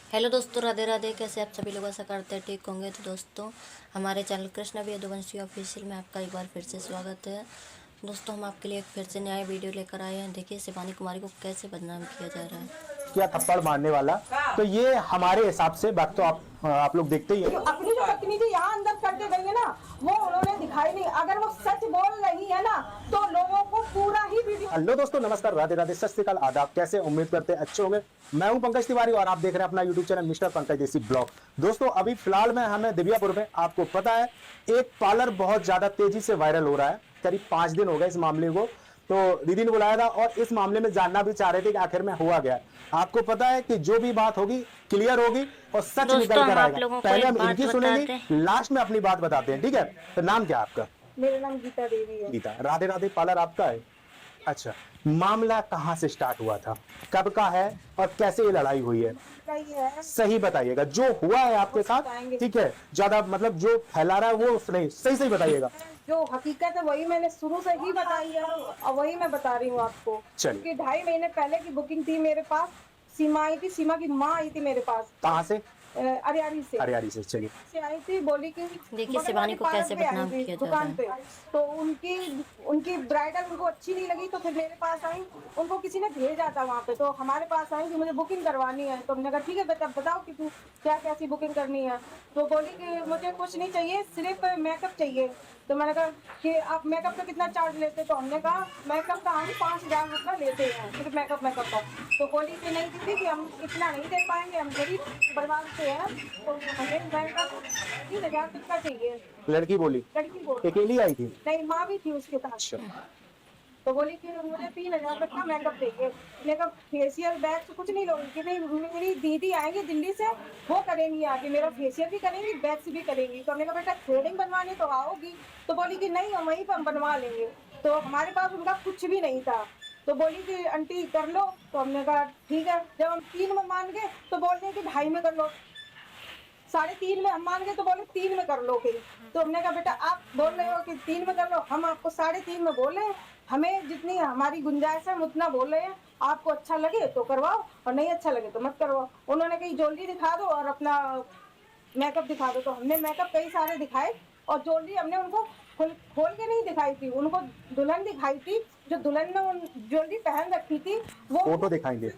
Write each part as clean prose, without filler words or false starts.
Hello दोस्तों, राधे राधे। कैसे आप सभी लोग आशा करते हैं ठीक होंगे। तो दोस्तों, हमारे चैनल कृष्णा भी यदुवंशी ऑफिशियल में आपका एक बार फिर से स्वागत है। दोस्तों, हम आपके लिए एक फिर से नया वीडियो लेकर आए हैं। देखिए शिवानी कुमारी को कैसे बदनाम किया जा रहा है। किया थप्पड़ मारने वाला। तो ये हमारे हिसाब से बात तो आप लोग देखते ही हैं। अपनी जो बदतमीजी यहाँ अंदर करके गई है ना, वो उन्होंने दिखाई नहीं। अगर वो सच बोल रही है ना, तो लोगों को पूरा ही वीडियो। हेलो दोस्तों, नमस्कार, राधे राधे, सत श्री अकाल, आदाब। कैसे, उम्मीद करते हैं अच्छे होंगे। मैं हूं पंकज तिवारी और आप देख रहे हैं अपना यूट्यूब चैनल मिस्टर पंकज देसी ब्लॉग। दोस्तों, अभी फिलहाल में हमें दिव्यापुर में, आपको पता है, एक पार्लर बहुत ज्यादा तेजी से वायरल हो रहा है। करीब 5 दिन हो गए इस मामले को। तो दीदी ने बुलाया था और इस मामले में जानना भी चाह रहे थे कि आखिर में हुआ गया। आपको पता है कि जो भी बात होगी क्लियर होगी और सच निकल कर आएगा। पहले हम इनकी सुनेंगे, लास्ट में अपनी बात बताते हैं, ठीक है। तो नाम क्या आपका? मेरा नाम गीता देवी है। गीता, राधे राधे पार्लर आपका है? अच्छा, मामला कहाँ से स्टार्ट हुआ था, कब का है और कैसे ये लड़ाई हुई है? सही बताइएगा, जो हुआ है आपके साथ, ठीक है। ज्यादा मतलब जो फैला रहा है वो नहीं, सही बताइएगा। जो हकीकत है वही मैंने शुरू से ही बताई है और वही मैं बता रही हूँ आपको। क्योंकि 2.5 महीने पहले की बुकिंग थी मेरे पास। सीमा आई थी, सीमा की माँ आई थी मेरे पास। कहाँ से? अरियारी से। अरियारी से, चलिए। से आई थी, बोली कि देखिए शिवानी को कैसे बदनाम किया जा रहा है। तो उनकी ब्राइडल उनको अच्छी नहीं लगी, तो फिर मेरे पास आई। उनको किसी ने भेजा था वहाँ पे, तो हमारे पास आई कि मुझे बुकिंग करवानी है। तो हमने कहा ठीक है बेटा, बताओ कि तू क्या कैसी बुकिंग करनी है। तो बोली कि मुझे कुछ नहीं चाहिए, सिर्फ मेकअप चाहिए। तो मैंने कहा कि आप मेकअप का कितना चार्ज लेते? तो हमने कहा मेकअप का हम 5,000 रुपया लेते हैं, सिर्फ मेकअप का। तो बोली कि नहीं दीदी, कि हम इतना नहीं दे पाएंगे, हम गरीब परिवार से हैं, तो हमें मेकअप 3,000 तक का चाहिए। लड़की बोली? अकेली आई थी? नहीं, माँ भी थी उसके साथ। तो बोली कि मुझे 3,000 तक का मेकअप चाहिए। मेकअप, फेशियल, बैक्स कुछ नहीं लोगी कि नहीं, मेरी दीदी आएंगी दिल्ली से, वो करेंगी आके, मेरा फेशियल भी करेंगी, बैक्स भी करेंगी। तो हमने कहा बेटा थ्रेडिंग बनवानी तो आओगी? तो बोली कि नहीं, हम वहीं पर बनवा लेंगे। तो हमारे पास उनका कुछ भी नहीं था। तो बोली कि आंटी कर लो। तो हमने कहा ठीक है। जब हम 3 में मान गए तो बोल रहे कि 2.5 में कर लो। 3.5 में हम मान गए तो बोले 3 में कर लो फिर। तो हमने कहा बेटा आप बोल रहे हो कि 3 में कर लो, हम आपको 3.5 में बोले। हमें जितनी हमारी गुंजाइश है हम उतना बोल रहे हैं। आपको अच्छा लगे तो करवाओ और नहीं अच्छा लगे तो मत करवाओ। उन्होंने कही ज्वेलरी दिखा दो और अपना मेकअप दिखा दो। तो हमने मेकअप कई सारे दिखाए और ज्वेलरी हमने उनको खोल के नहीं दिखाई थी, उनको दुल्हन दिखाई थी। जो दुल्हन ने ज्वेलरी पहन रखी थी वो फोटो दिखाएंगे,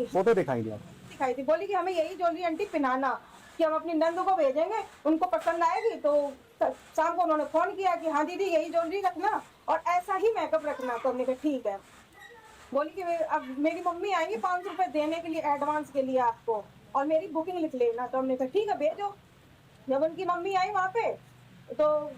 फोटो दिखाएंगे आप? दिखाई थी। बोली कि हमें यही ज्वेलरी आंटी पहनाना, कि हम अपनी नंद को भेजेंगे, उनको पसंद आएगी। तो शाम को उन्होंने फोन किया कि हाँ दीदी यही ज्वेलरी रखना और ऐसा ही मेकअप रखना। तो हमने कहा ठीक है। बोली कि अब मेरी मम्मी आएंगी 500 रुपए देने के लिए एडवांस के लिए आपको, और मेरी बुकिंग लिख लेना। तो हमने कहा ठीक है भेजो। जब उनकी मम्मी आई वहाँ पे, तो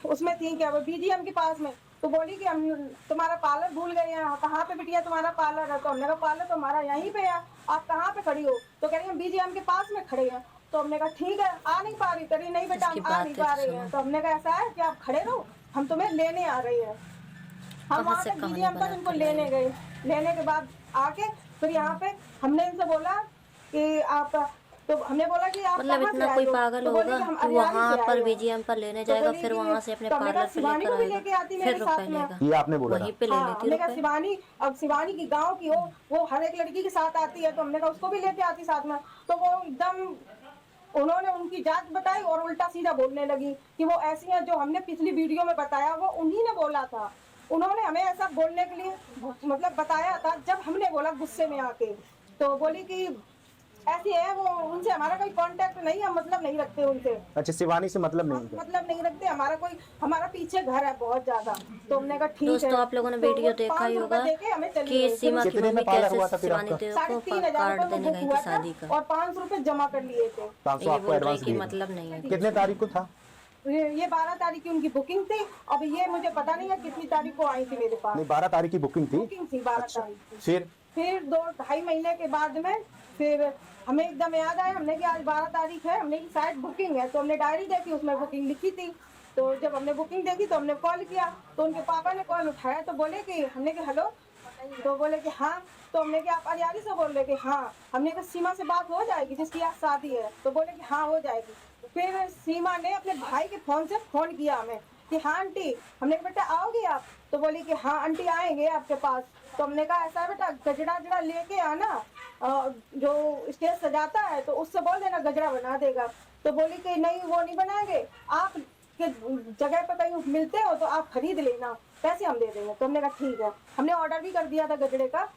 उसमें थी क्या, वो बीजीएम के पास में। तो बोली कि हम तुम्हारा पार्लर भूल गए हैं, कहाँ पे बिटिया तुम्हारा पार्लर है? तो हमने कहा पार्लर तो हमारा यहीं पे है, आप कहाँ पे खड़ी हो? तो कह रही हम बीजीएम के पास में खड़े हैं। तो हमने कहा ठीक है, आ नहीं पा रही? करी नहीं बेटा, हम आ नहीं पा रहे हैं। तो हमने कहा ऐसा है कि आप खड़े रहो, हम तुम्हें लेने आ रहे हैं। हम वहाँ पे बीजीएम पर उनको लेने गए। लेने के बाद आके फिर यहाँ पे हमने इनसे बोला कि आप, तो हमने बोला कि आप मतलब इतना कोई पागल होगा कि वहाँ पर बीजीएम पर लेने जाएगा, फिर वहाँ से अपने पार्लर पे लेकर आएगा, फिर रुपए लेगा। ये आपने बोला? वहीं पे ले लेती है। शिवानी, अब शिवानी की गांव की हो, वो हर एक लड़की के साथ आती है। तो हमने कहा उसको भी लेके आती साथ में। तो वो एकदम, उन्होंने उनकी जात बताई और उल्टा सीधा बोलने लगी कि वो ऐसी है जो हमने पिछली वीडियो में बताया, वो उन्हीं ने बोला था। उन्होंने हमें ऐसा बोलने के लिए मतलब बताया था। जब हमने बोला गुस्से में आके, तो बोली कि ऐसी है वो, उनसे हमारा कोई कांटेक्ट नहीं, हम मतलब नहीं रखते उनसे। अच्छा, शिवानी से मतलब नहीं? मतलब नहीं रखते, हमारा पीछे घर है बहुत ज्यादा। तो हमने कहा ठीक है। दोस्तों, आप लोगों ने वीडियो देखा ही होगा कि सीमा की मम्मी कैसे शिवानी देवी को कार्ड देने गई थी शादी का, और 500 रुपए जमा कर लिए थे। 500 आपको एडवांस दिया? मतलब नहीं है। कितने तारीख को था ये? 12 तारीख की उनकी बुकिंग थी। अब ये मुझे पता नहीं है कितनी तारीख को आई थी मेरे पास। नहीं, 12 तारीख की बुकिंग थी। 12 तारीख। फिर 2-2.5 महीने के बाद में फिर हमें एकदम याद आया, हमने कि आज 12 तारीख है, हमने कि शायद बुकिंग है। तो हमने डायरी देखी, उसमें बुकिंग लिखी थी। तो जब हमने बुकिंग देखी तो हमने कॉल किया। तो उनके पापा ने कॉल उठाया, तो बोले कि, हमने कि हेलो। तो बोले कि हाँ। तो हमने कि आप अरियारी से बोल रहे कि हाँ। हमने कहा सीमा से बात हो जाएगी जिसकी आज शादी है? तो बोले कि हाँ हो जाएगी। फिर सीमा ने अपने भाई के फोन से फोन किया हमें कि हाँ आंटी। हमने कहा बेटा आओगी आप? तो बोली कि हाँ आंटी आएंगे आपके पास। तो हमने कहा ऐसा है बेटा, गजरा जरा लेके आना, जो स्टेज सजाता है तो उससे बोल देना गजरा बना देगा। तो बोली कि नहीं वो नहीं बनाएंगे, आप के जगह पे कहीं मिलते हो तो आप खरीद लेना, पैसे हम दे देंगे। तो हमने कहा ठीक है। हमने ऑर्डर भी कर दिया था गजरे का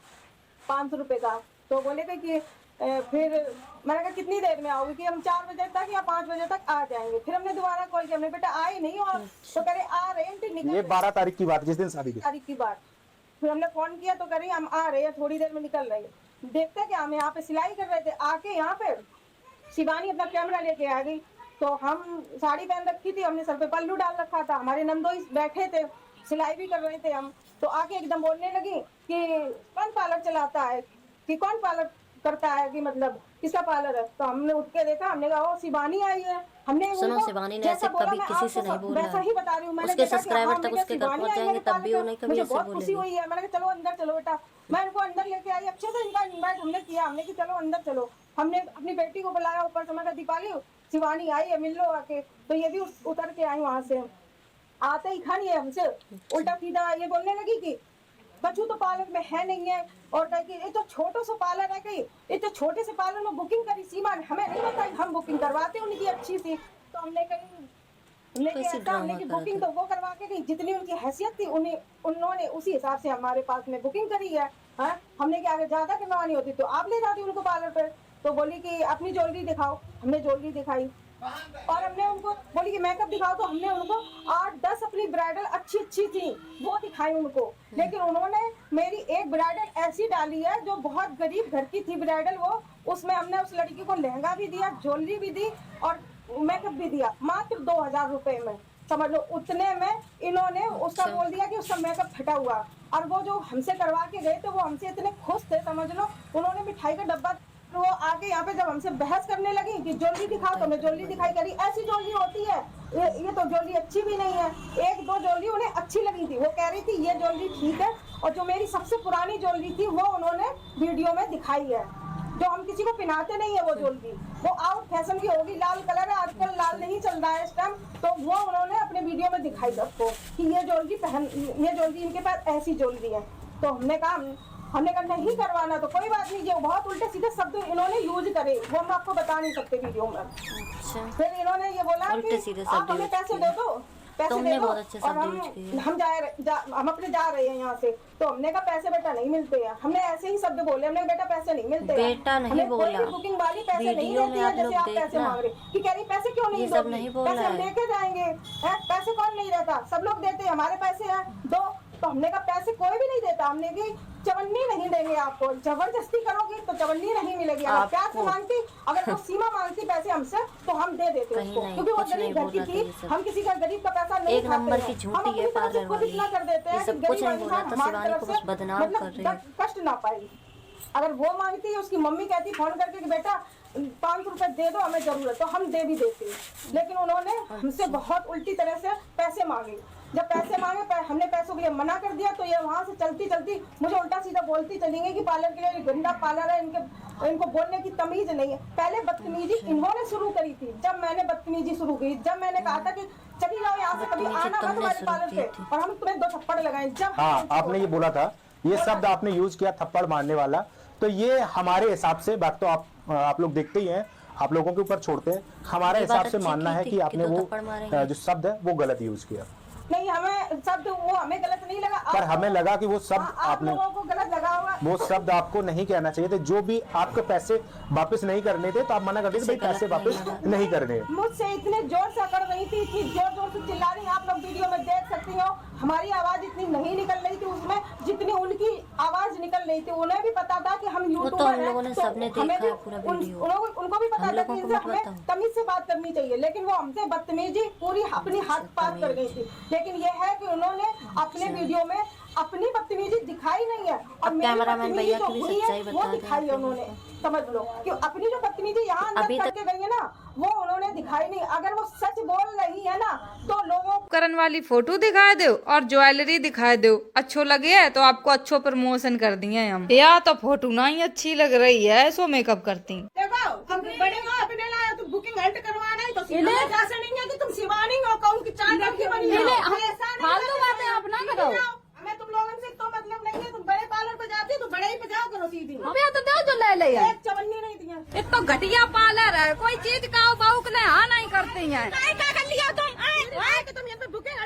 500 रुपये का। तो बोले कि फिर मैंने कहा कितनी देर में आओगे, कि हम 4 बजे तक या 5 बजे तक आ जाएंगे। फिर हमने दोबारा कॉल किया, हमने बेटा आए नहीं और तो कह रहे आ रहे हैं, ये 12 तारीख की बात, जिस दिन शादी की तारीख की बात। फिर हमने फोन किया तो कह रही हम आ रहे हैं, थोड़ी देर में निकल रहे हैं। देखते कि हम यहाँ पे सिलाई कर रहे थे, आके यहाँ पे शिवानी अपना कैमरा लेके आ गई। तो हम साड़ी पहन रखी थी, हमने सर पे पल्लू डाल रखा था, हमारे नंदोई बैठे थे, सिलाई भी कर रहे थे हम। तो आके एकदम बोलने लगी कि कौन पार्लर चलाता है, कि कौन पार्लर करता है, कि मतलब किसका पार्लर है। तो हमने उठ के देखा, हमने कहा ओ शिवानी आई है। हमने सुनो, शिवानी ने ऐसे कभी किसी से नहीं बोला, वैसा ही बता रही हूँ। मैंने उसके देखा कि सब्सक्राइबर हाँ, तक उसके घर पहुंच जाएंगे तब भी वो नहीं कभी मुझे ऐसे बहुत खुशी बोलेगी। हुई है। मैंने कहा चलो अंदर चलो बेटा, मैं इनको अंदर लेके आई, अच्छे से इनका इन्वाइट हमने किया, हमने कि चलो अंदर चलो। हमने अपनी बेटी को बुलाया ऊपर से, मैं कहा दीपाली शिवानी आई है, मिल लो आके। तो ये भी उतर के आई वहां से, आते ही खानी है हमसे उल्टा सीधा ये बोलने लगी कि बच्चू तो पार्लर में है नहीं है, और कहे कि ये तो छोटो सा पार्लर है, कहीं ये तो छोटे से पार्लर में बुकिंग करी सीमा ने, हमें नहीं बताई, हम बुकिंग करवाते उनकी अच्छी सी। तो हमने कही हमने की बुकिंग तो वो करवा के गई, जितनी उनकी हैसियत थी उन्होंने उसी हिसाब से हमारे पास में बुकिंग करी है। हमने क्या अगर ज्यादा करवानी होती तो आप ले जाती उनको पार्लर पे। तो बोली कि अपनी ज्वेलरी दिखाओ, हमने ज्वेलरी दिखाई, और हमने उनको बोली कि मेकअप दिखाओ, तो हमने उनको 8-10 अपनी ब्राइडल अच्छी थी वो दिखाई उनको। लेकिन उन्होंने मेरी एक ब्राइडल ऐसी डाली है जो बहुत गरीब घर की थी ब्राइडल, वो उसमें हमने उस लड़की को लहंगा भी दिया, ज्वेलरी भी दी और मेकअप भी दिया, मात्र 2000 रुपए में। समझ लो उतने में इन्होंने उसका बोल दिया कि उसका मेकअप फटा हुआ। और वो जो हमसे करवा के गए थे वो हमसे इतने खुश थे, समझ लो उन्होंने मिठाई का डब्बा, वो आके यहाँ पे जब हमसे बहस करने लगी कि ज्वेलरी दिखाओ, तो मैं ज्वेलरी दिखाई करी, ऐसी ज्वेलरी होती है, ये तो ज्वेलरी अच्छी भी नहीं है। 1-2 ज्वेलरी उन्हें अच्छी लगी थी, वो कह रही थी ये ज्वेलरी ठीक है, और जो मेरी सबसे पुरानी ज्वेलरी थी वो उन्होंने वीडियो में दिखाई है, जो हम किसी को पहनाते नहीं है वो ज्वेलरी, वो आउट फैशन की होगी, लाल कलर है, आजकल लाल नहीं चल रहा है इस टाइम, तो वो उन्होंने अपने वीडियो में दिखाई सबको कि ये ज्वेलरी इनके पास ऐसी ज्वेलरी है। तो हमने कहा नहीं करवाना तो कोई बात नहीं, ये बहुत उल्टे सीधे शब्द इन्होंने यूज करे, वो हम आपको बता नहीं सकते वीडियो में। फिर इन्होंने ये बोला कि आप हमें पैसे दे दो, पैसे दे दो, और हम अपने जा रहे हैं यहाँ से। तो हमने कहा पैसे बेटा नहीं मिलते हैं, हमने ऐसे ही शब्द बोले, हमने बेटा पैसे नहीं मिलते, बेटा नहीं बोला, बुकिंग वाली पैसे नहीं देती है, जैसे आप पैसे मांग रहे कि कह रही पैसे क्यों नहीं दोगी, पैसे हम लेके जाएंगे, पैसे कौन नहीं देता, सब लोग देते हैं, हमारे पैसे हैं दो। तो हमने कहा पैसे कोई भी नहीं देता, हमने की चवन्नी नहीं देंगे आपको, जबरदस्ती करोगी तो चवन्नी नहीं मिलेगी। अगर प्यार से मांगती, अगर वो सीमा मांगती पैसे हमसे तो हम दे देते उसको, क्योंकि वो गरीब घर की थी, हम किसी का गरीब का पैसा नहीं एक नंबर की झूठी है पार्लर वाली, इतना कर देते हैं कि कुछ नहीं बोला तो शिवानी को बस बदनाम कर रही है, कष्ट ना पाई। अगर वो मांगती है, उसकी मम्मी कहती फोन करके कि बेटा 500 रुपए दे दो हमें जरूरत, तो हम दे भी देते, लेकिन उन्होंने हमसे बहुत उल्टी तरह से पैसे मांगे। जब पैसे मांगे, हमने पैसों के लिए मना कर दिया, तो ये वहां से चलती मुझे उल्टा सीधा बोलती चली गई कि पार्लर के लिए गंदा पार्लर है, इनको बोलने की तमीज नहीं है। पहले बदतमीजी इन्होंने शुरू करी थी, जब मैंने बदतमीजी शुरू की, जब मैंने कहा था कि चली जाओ यहाँ से, कभी आना मत हमारे पार्लर पे, और हम तुम्हें 2 थप्पड़ लगाए। जब हाँ, आपने ये बोला था, ये शब्द आपने यूज किया थप्पड़ मारने वाला, तो ये हमारे हिसाब से बात तो आप लोग देखते ही हैं, आप लोगों के ऊपर छोड़ते हैं, हमारे हिसाब से मानना है कि आपने वो जो शब्द है वो गलत यूज किया। नहीं, हमें शब्द वो हमें गलत नहीं लगा, पर हमें लगा कि वो शब्द आप लोगों को गलत लगा होगा, वो शब्द आपको नहीं कहना चाहिए थे। जो भी आपके पैसे वापस नहीं करने थे तो आप मना कर देते पैसे वापस नहीं करने। मुझसे इतने जोर से अकड़ रही थी, इतनी जोर से चिल्ला रही, आप लोग वीडियो में देख सकती हो, हमारी आवाज इतनी नहीं निकल रही थी उसमें जितनी उनकी आवाज निकल रही थी। उन्हें भी पता था कि हम यूट्यूबर हैं, तो हमें भी उनको भी पता था कि इनसे हमें तमीज से बात करनी चाहिए, लेकिन वो हमसे बदतमीजी पूरी अपनी हाथ पात कर गई थी। लेकिन ये है कि उन्होंने अपने वीडियो में अपनी बदतमीजी दिखाई नहीं है, और कैमरामैन भैया की भी सच्चाई वो दिखाई है उन्होंने, समझ लो कि अपनी जो बदतमीजी यहाँ अंदर करके गई है ना, वो उन्होंने दिखाई नहीं। अगर वो सच बोल रही है ना, तो लोगों करण वाली फोटो दिखा दो और ज्वेलरी दिखा दो, अच्छो लगे है तो आपको अच्छो प्रमोशन कर दिए हम, या तो फोटो ना ही अच्छी लग रही है सो मेकअप करती। देखो हम बड़े हो, अपने लाए तो बुकिंग हल्ट करवाना है, तो ऐसा नहीं है कि तुम शिवानी हो, कौन की चांद की बनी हो, ऐसा नहीं, फालतू बातें आप ना करो, हमें तुम लोगों से तो मतलब नहीं है, तुम बड़े पार्लर तो बड़े ही 50 करो सीधी भैया तो दो जो ले ले यार। एक चवन्नी नहीं दिया एक तो घटिया पार्लर है, कोई चीज का बाउक ने हाँ नहीं करती है। क्या कर लिया तुम? तुम यहाँ पे बुकिंग